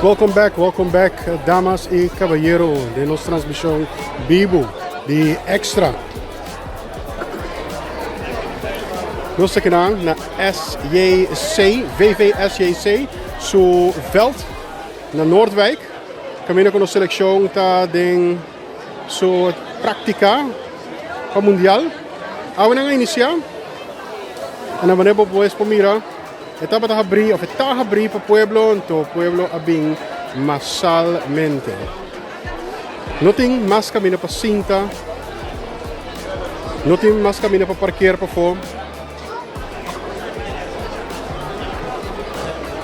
Welcome back, damas y caballeros de nuestra transmisión vivo de Extra. Gusto ka na SJC, VVSJC, su veld na Noordwijk. Kami na kono seleksyon ta ding su praktika pa mundial. Awan na nga inisya. Ana ba po pues pumira. Etapa tahabri of tahabri pa pueblo to pueblo abing masalmente. Noting mas kami na pasinta. Noting mas kami na paparkeer pa fo.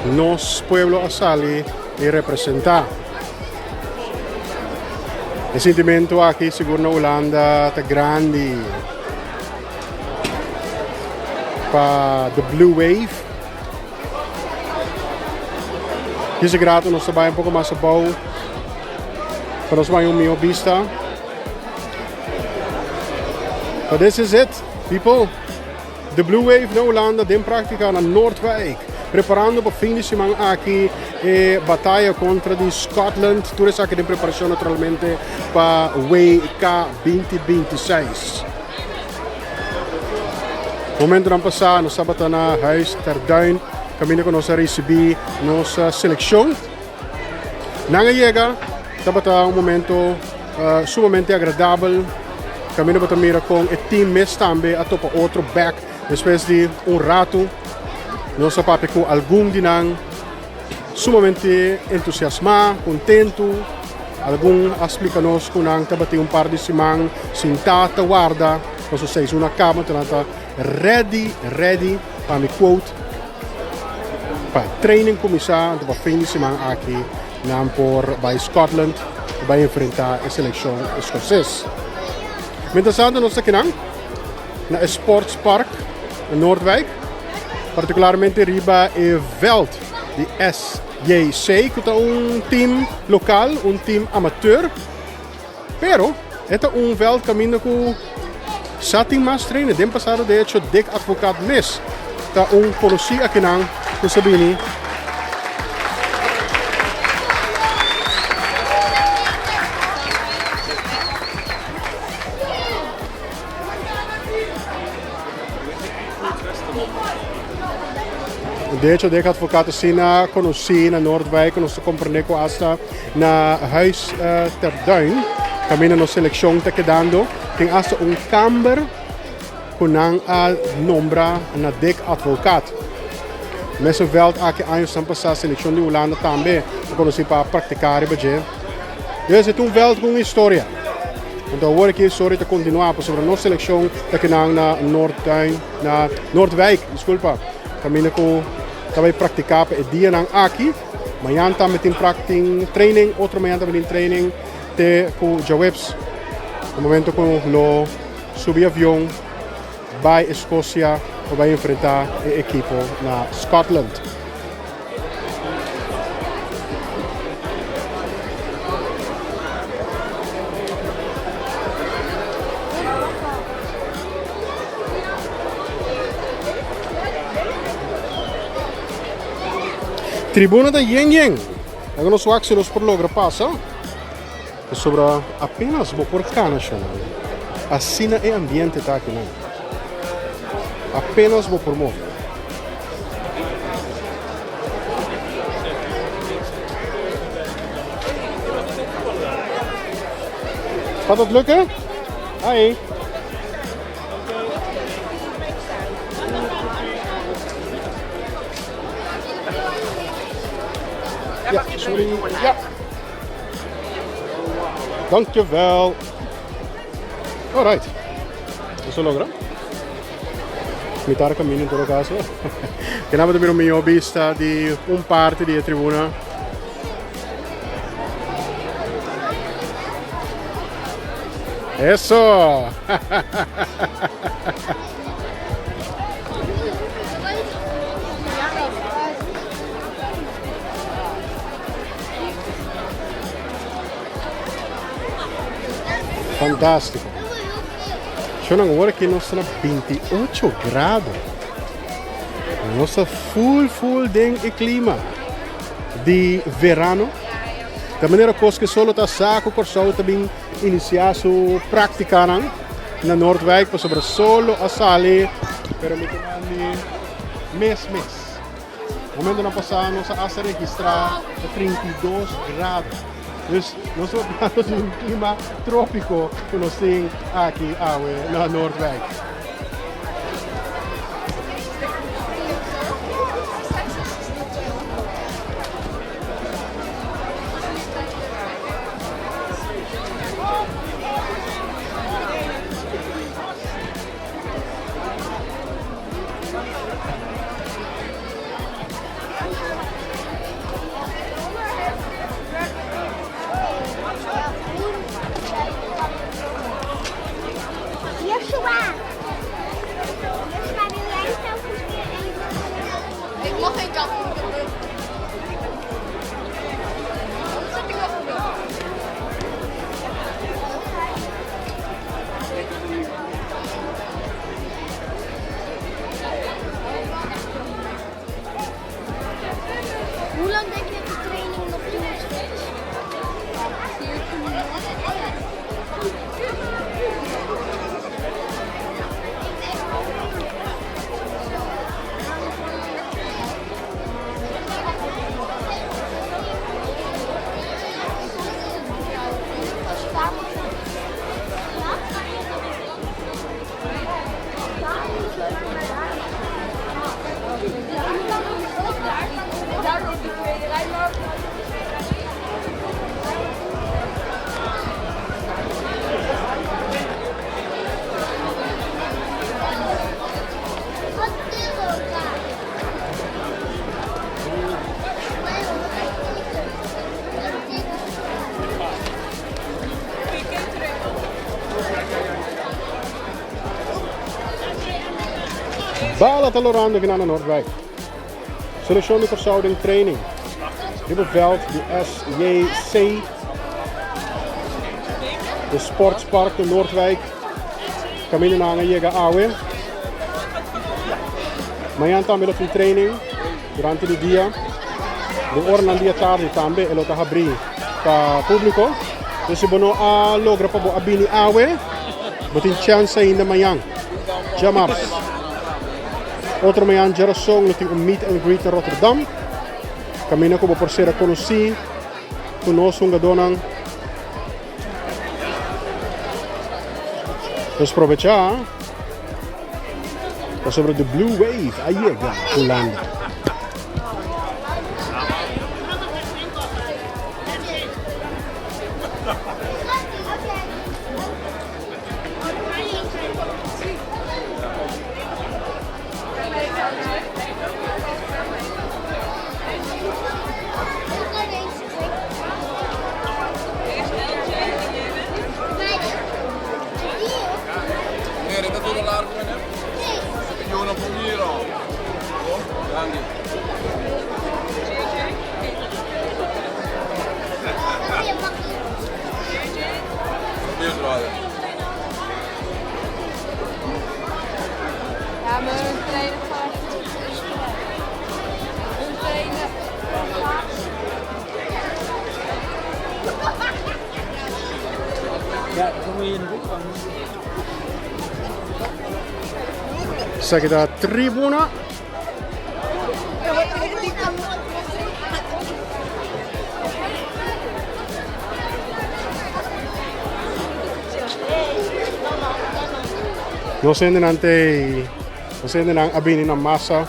Nos pueblo asali y representa. El sentimento aquí siguro na Holanda ta grande. Pa the Blue Wave. Hier grato nos trabalha pouco mais a bom. Para nós vai meu vista. But this is it, people. The Blue Wave na Holanda, den prática na Noordwijk. Preparando para fim de semana aqui batalha contra de Scotland. Tudo isso aqui de preparação naturalmente para WK 2026. Momento na passar, nos sabata na Huis ter Duin. Kami na ko nossa recebi nossa seleção. Nangayega, tabata um momento sumamente agradável. Kami na bata mira com o team mes tambe ato pa outro back, depois de rato. Nossa papi com algum dinang sumamente entusiasma, contento. Algum explica-nos kung nang tabati par de simang sintata guarda. Nosso seis una cama tanata ready para mi quote. Training comissa para fim de semana aqui bij Scotland bij enfrentar a seleção escocês. Mientras tanto nós aqui na Sportspark in Noordwijk, particularmente riba e veld de SJC, que é team local, team amateur, pero esta veld caminho com sating mas treino, den passado de hecho dik advocaat mes, ta conheci aqui kung sabihin de hecho de advocaten sina conheci na Noordwijk nos compreender ko hasta na Huis ter Duin kami na no seleksyon ta quedando tem hasta camber kunang nombra na dek advocaat. Nesse veld aqui anos estão passando a seleção de Holanda também, para se para praticar e bater. Dus het veld com história. Então agora que a história está continuar sobre a nossa seleção daqui na Noordwijk, desculpa. Caminho com também praticar para o dia nang aqui. Amanhã também tem practicing training, outro amanhã também tem training te com Jawebs. No momento com lo subir avião by Escócia vai enfrentar o equipo na Scotland. Tribuna da Yen Yen. Agora nós vamos por logra passa. Sobre apenas por nacional. Assim é o ambiente tá aqui não. Apenas vou por mover. Gaat dat lukken? Hi. Ja, sorry. Ja. Dankjewel. Alright. Isso logra? Mitare cammino in todo caso. Che nava davvero mio vista di parte di tribuna. Eso! Fantastico. C'è una che non sono 28 gradi. Non sta full ding e clima. di verano. Da maneira que solo tá saco corsou também iniciar sua prática na Noordwijk, para sobre solo a sali, pero muito mais mês. No momento na passada nós a registrar 32 graus. Dus nós estamos em um clima trópico que nós temos aqui na Noordwijk. Ik mag geen kat. Hoe lang denk je dat de training nog duurt? Bala Talorando aqui na Noordwijk. Selectie de Verzouding training. Ribbelveld, de SJC. De Sportspark de Noordwijk. Camino na Jega Awe. Mañana también la training durante el día. De hora al día tarde también el otro abrir para público. Dus si bono a logra pa bo abini Awe, botin chance ainda mañana. Jamars. Outro manhã geração no tem meet and greet em Rotterdam. Caminho como por ser a conhecer, conosco gadonang. Dus aproveitar. Sobre de Blue Wave, Ayega, Holanda. Ja, maar hun trainer gaat hun trainer. Ja, dan moet je in de hoek gaan. Zeg je daar tribuna? No zijn er abini na massa.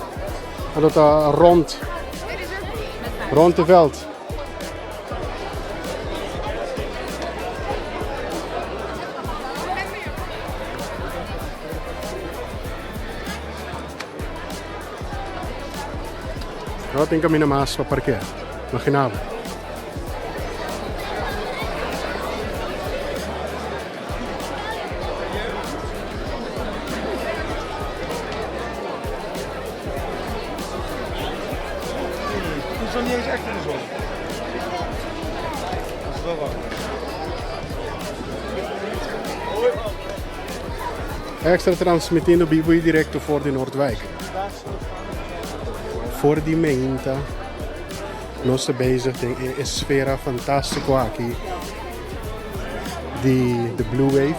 En dat rond het veld. No tem kami na massa para parquear. Imaginava. Het is nog niet eens echt in de zon. Dat is wel wat. Extra transmitindo vivo e direto voor de Noordwijk. Voor die meinta. Nós bezig tem esfera fantástico aqui. De Blue Wave.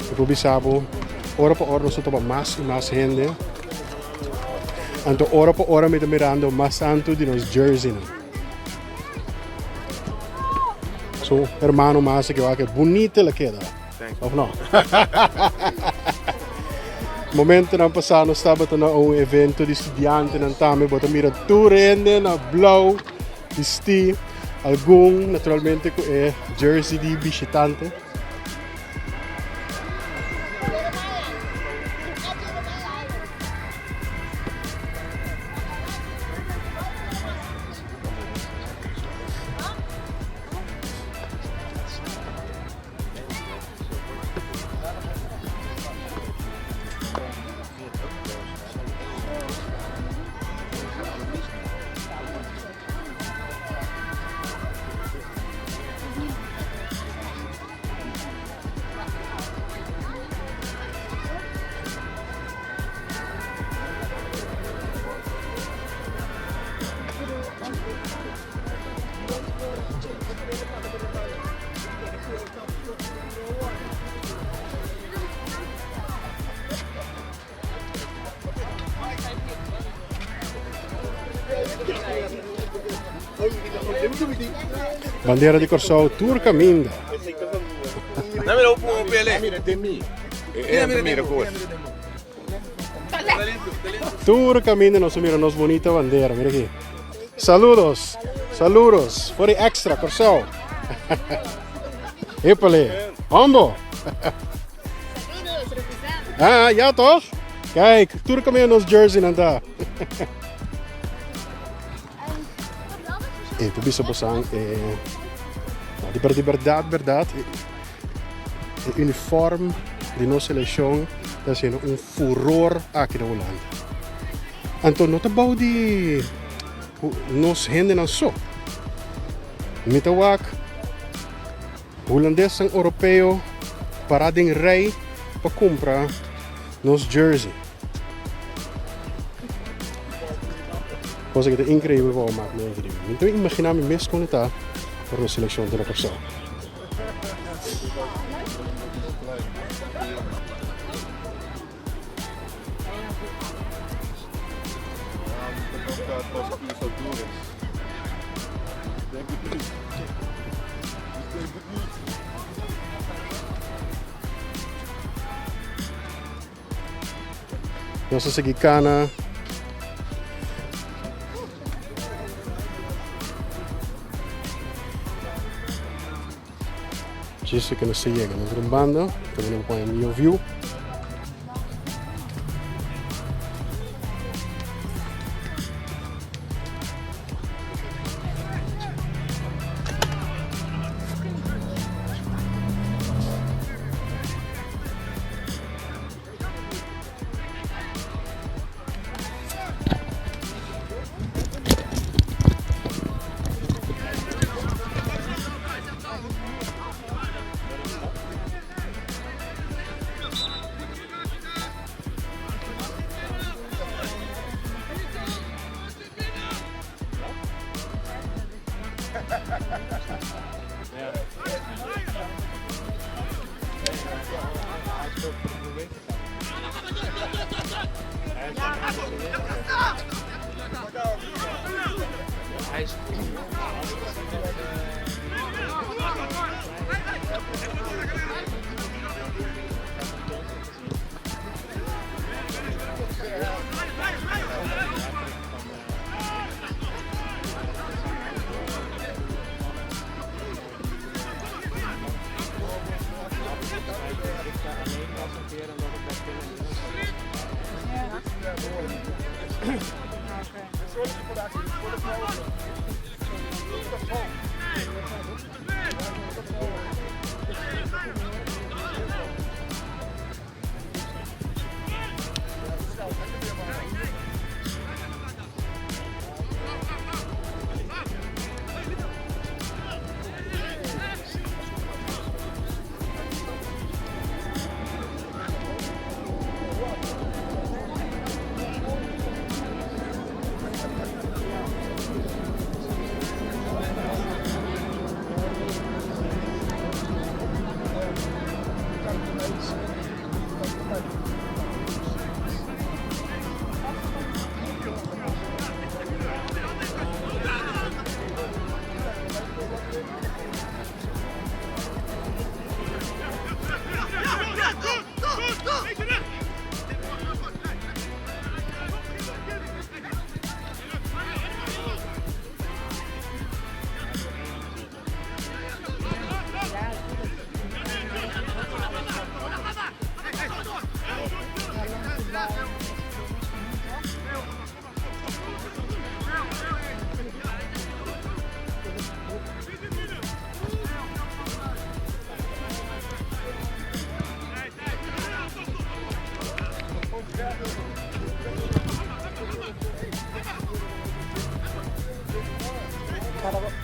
Eu probeer sabo. Hora por hora nós estamos mais e mais gente. Então hora por hora met mirando mais tanto de nos jersey. Né? So, hermano mas que eu acho bonita ela queda. Of não? Momento na passado nós estava na evento de estudiante na tame, bota mira tu rende na blauw, de sti, algum naturalmente com jersey de visitante. Bandeira de Curaçao, Turca Minda. Dame un po' pele. Mira, de mí. Mira, Turca Minda, nos mira, nos bonita bandera, mira aquí. Saludos, saludos, for the extra, Curaçao. Epale, Ambo. Ah, ja toch? Kijk, Turca Minda nos jersey nanda. E tu bisa posang de verdade o uniforme de nossa seleção está sendo furor aqui na Holanda. Então não tá bom de nos rende não só. Mitawak, holandês e europeu parado em rei para comprar nos jersey. Coisa que é incrível para o Mac incrível. Então imaginar-me mesmo quando está para a seleção de Curaçao. Nossa seguicana. Isso que não se chega na banda, também não põe meu view. Fantástico,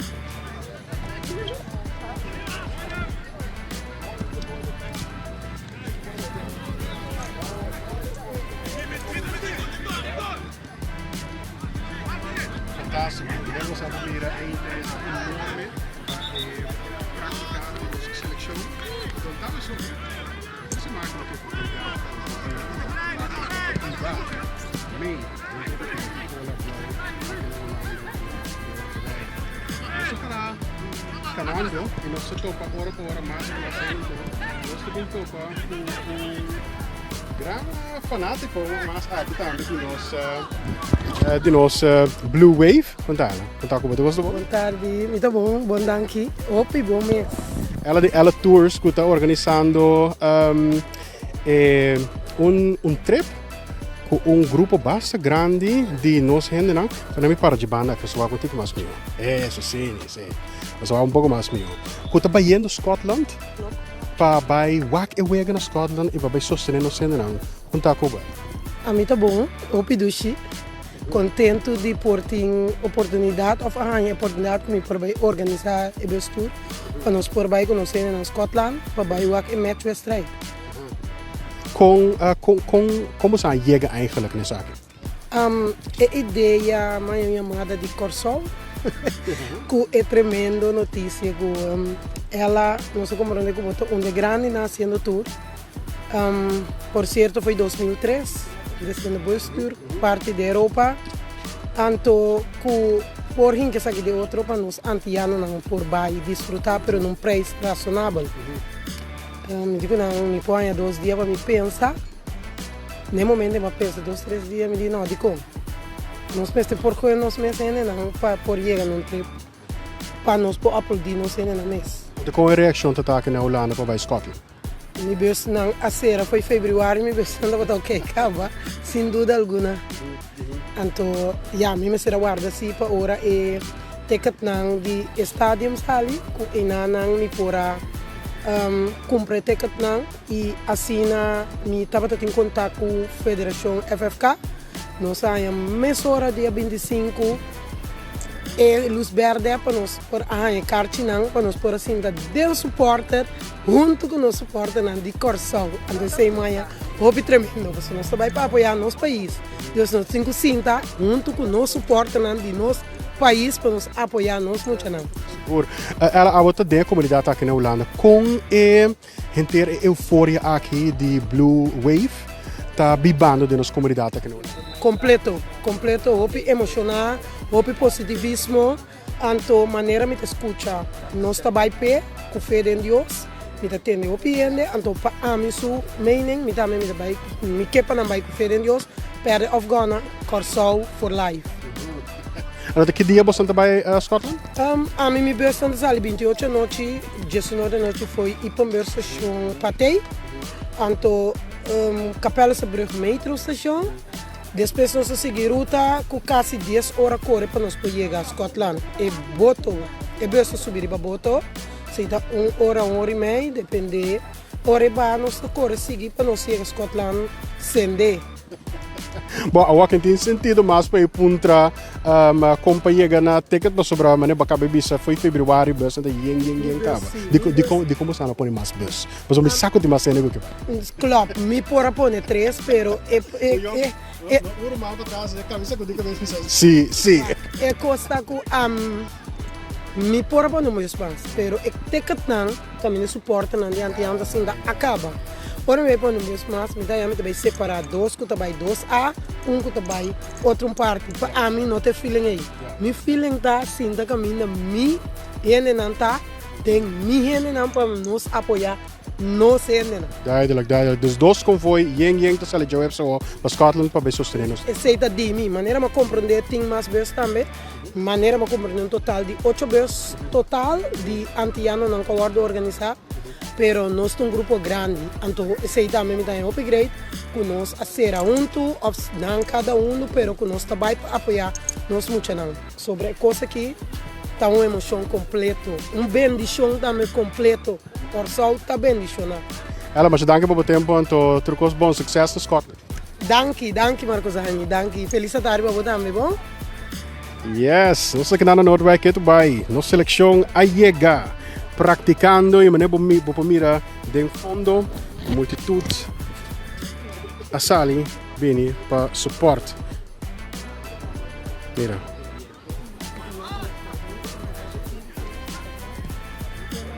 vamos a vivir em enorme praticar nossa seleção. Então, estava sobre esse máquina que eu também, canando e nós topa hora por hora mais que nós também topa grande fanático mas de nossa Blue Wave contar como você Boa tarde, muito bom, bom danke. Hope bom mês. ela tours que está organizando trip com grupo bastante grande de nós gente não para mim para de banda que só contigo mais meu sim mas só pouco mais meu que está baiando Scotland para vai wak e wega na Scotland e vai sostener nós gente não contar com vai A mim tá bom, hope dushi. Contento de por ter oportunidade of a oportunidade que me por organizar e tour para nós por vai conhecer na Scotland para vai wak e match wedstrijd. Como zijn jij eigenlijk in de zaak? A ideia minha chamada de Corsol, que é tremendo notícia que ela, não sei como onde botou, onde grande nascendo tour. Por certo foi 2003, desde o bus tour, parte da Europa. Tanto que por hin que sabe de outro para nós antianos não por vai desfrutar, pero num preço razonável. Me digo não, me põe 2 dias para me pensar. No momento eu penso 2, 3 dias, me digo não, de como? Nós pensamos porque nós mesmos não para por chegar num trip, para nós por aplaudir nós na mês. De qual reação tu tá aqui na Holanda para Scotland? Me penso não, a cera foi fevereiro, me penso não vai ok, acaba, sem dúvida alguma. Então, já, me será guarda assim para hora e ticket não de estádio ali, que não me porá comprei ticket não e assim me estava em contato com a Federação FFK. Nós saímos meia hora dia 25 e luz verde para nós por a carta não para nós por assim da del supporter junto com o supporter não de Corsol. Então sei manhã hobby tremendo, você nós vai para apoiar nosso país. Deus nós cinco cinta junto com o supporter não de nosso país para nos apoiar nós muito não. Ela a outra da comunidade aqui na Holanda com a euforia aqui de Blue Wave tá bibando de nossa comunidade aqui na Holanda. Completo, hope emocionar, hope positivismo, anto maneira me escuta. Nós tá vai pé com fé em Deus, me tá tendo opinião, anto pa ami su meaning, me também me vai me quepa na vai com fé em Deus, per of Ghana, Corsol for life. En que dia você vai a Scotland? A mim me bastante ali 28 noite, 19 noite foi ir para a estação Patei, anto Capela Brug metro station. Depois nós seguir ruta com quase 10 horas corre para nós poder chegar a Scotland. E boto, e basta subir para boto, se dá 1 hora, 1 hora e meia, depende. Hora e meia nós corre seguir para nós chegar a Scotland sem de. Bom, eu acho que tem sentido mais para ir para a companhia na ticket para sobrar, mas para caber bisa foi fevereiro, bus então yang tava. De como está na pôr mais bus? Mas eu me saco de mais cena que. Claro, me pôr pôr 3, pero normal para trás, camisa com dica bem Sim. É costa com me pôr pôr no meu espaço, pero ticket não, também suporta não diante assim da acaba. Por exemplo, no meu espaço, me dá também separar 2 que também 2A, que também outro parte. Para mim não tem feeling aí. Mi feeling tá assim da caminho, mi gente não tá, tem mi gente não para nos apoiar. Não sei não. Duidelijk. Dus 2 convoy, yang te sale jou zo para Scotland para besos treinos. Aceita de mim, maneira de compreender tem mais bus também, maneira de compreender um total de 8 bus total de antiano não acordo organizar. Pero nós temos grupo grande, então esse também me dá um upgrade, que nós a ser junto, não cada pero que nós também apoiar nós muito não. Sobre a coisa que está uma emoção completa, bendição também completo, por só está bendicionado. Ela, mas danke por o tempo, então trucos bom sucesso no Scotland. Danke Marcos Arni, danke. Felicidade para você também, bom? Yes, nós aqui na Noordwijk het bij. Nos seleção Aiega. Practicando e mané bomira den fondo multitude asali bini para support. Mira.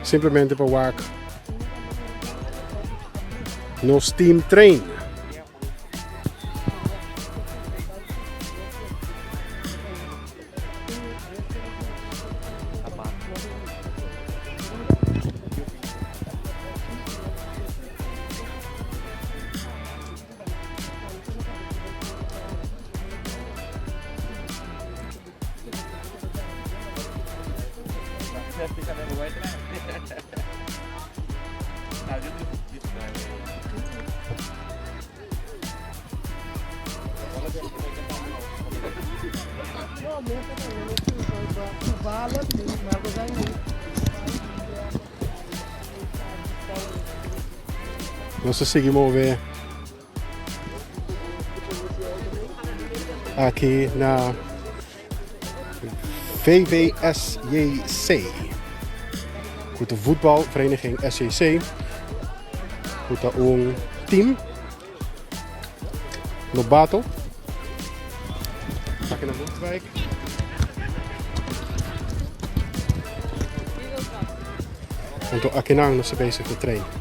Simplesmente para work. Nos team train. Nós seguimos ver aqui na VVSJC. Goed, de voetbalvereniging SJC. Goed, dat een team. Lobato. Pak naar Noordwijk. En toen Akinang nog bezig te trainen.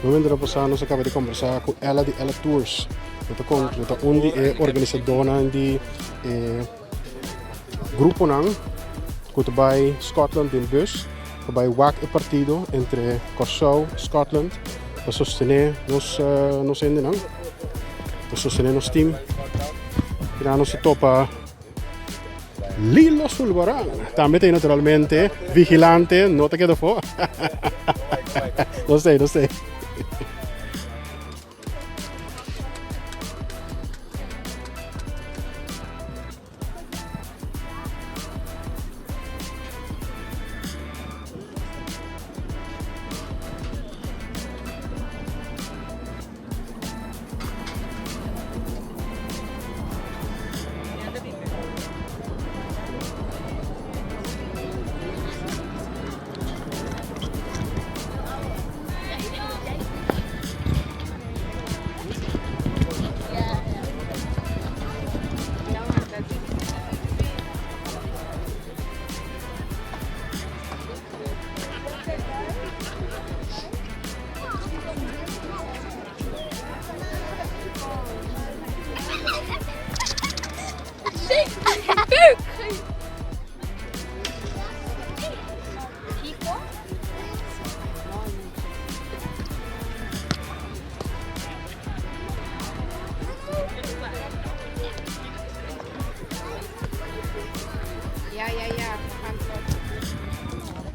No vendrá pasando, se acaba de conversar con ela de Ela Tours. Met onde organisadora die grupo nang, goed bij Scotland in bus, bij WAC e partido entre Corso, Scotland, para sostener nos ende nang, para sostener nos team. Kaya nos topa Lilo Sulbarang. También naturalmente vigilante, no te quedo fuera. No sé.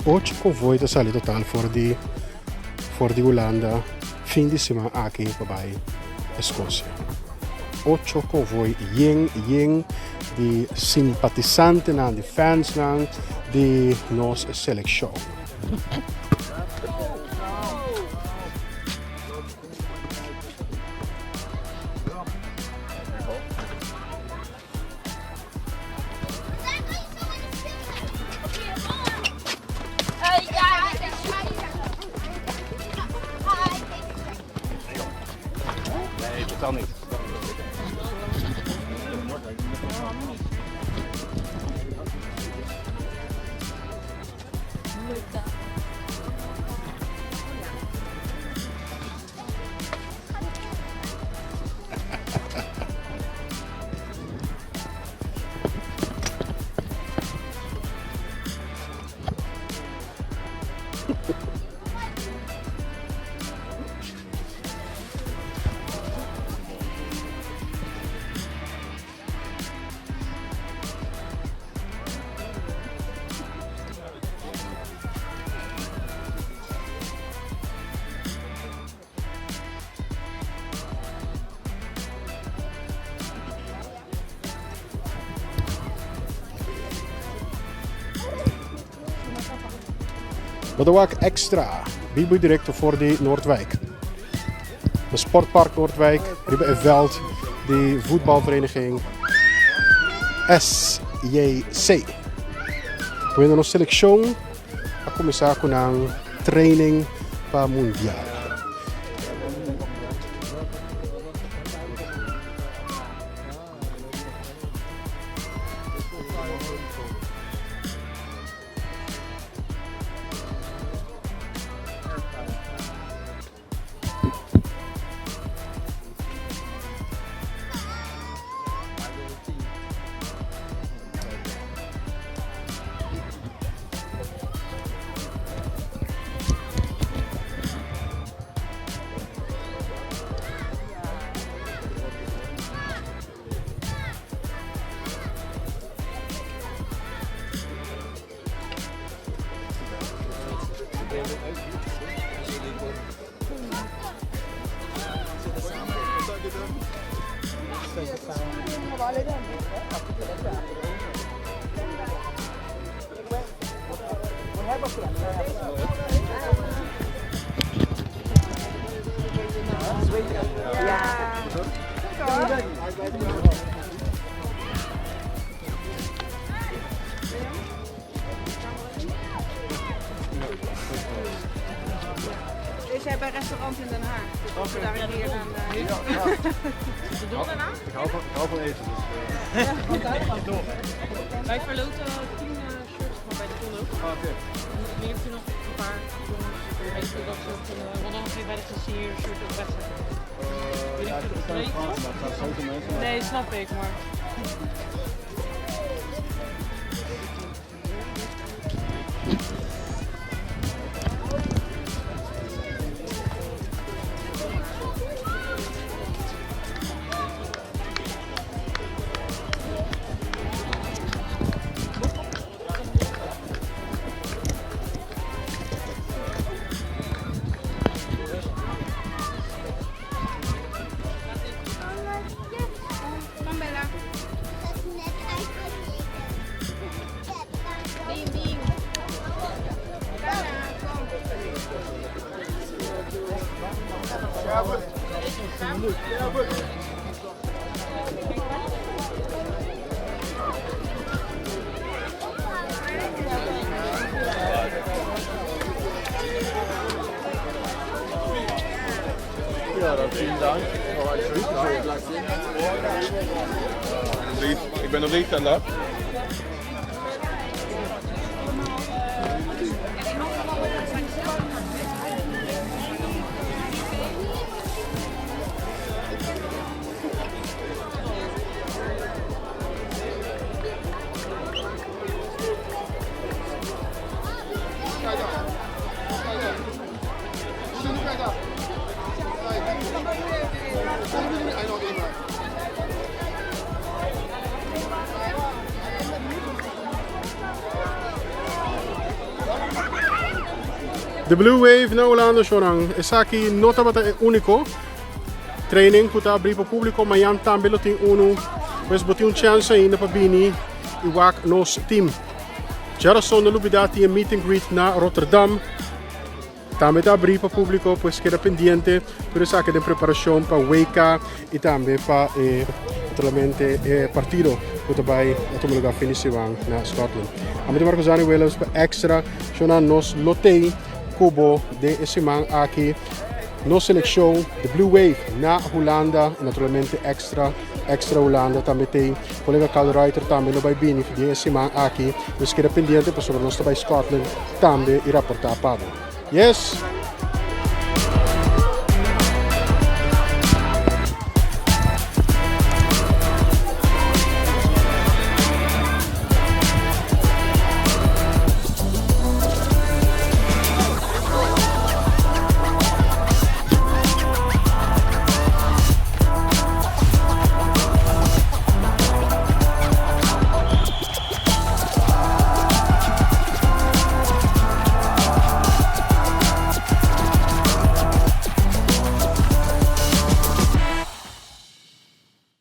8 convoy sali total voor die Holanda. Fin di semana aqui bij Escócia. 8 convoy ying die simpatizanten aan die fans aan die nos selección. Nee, totaal niet. Wat ook extra. Wie director voor die Noordwijk. De Sportpark Noordwijk, Ribe een veld, die voetbalvereniging SJC. We hebben een selectie, a começar com een training para mundial. Dus jij bij restaurant in Den Haag? Als we daar hier aan... Wat doen we daarna? Ik hou van eten. Wij verloten 10 shirts maar bij de Ton ook. Nu heeft u nog een paar jongens. Weet je dat ze ook want dan bij de gezier shirt ook wegzetten. Weet ik het weten? Nee, snap ik, maar... Ja, dat vielen Dank. Ik ben nog niet aan dat. The Blue Wave na Holanda sonang esaki nota bata e unico. Training puta abrir para o público, amanhã também tem mas botem chance aí na pabini iwak nos team. Já só na lubida tinha meet and greet na Rotterdam. Também está abrir para o público, pois queda pendiente por essa que de preparação para Weka e também para naturalmente partido que vai tomar lugar finishing na Scotland. A mim Marcos Zani Williams para extra, chona nos lotei cubo de esse man aqui. No seleção de Blue Wave na Holanda e naturalmente extra Holanda também tem colega Carl Reiter também no vai bem de esse man aqui, mas que é pendente para sobre nós também Scotland também irá portar para. Yes.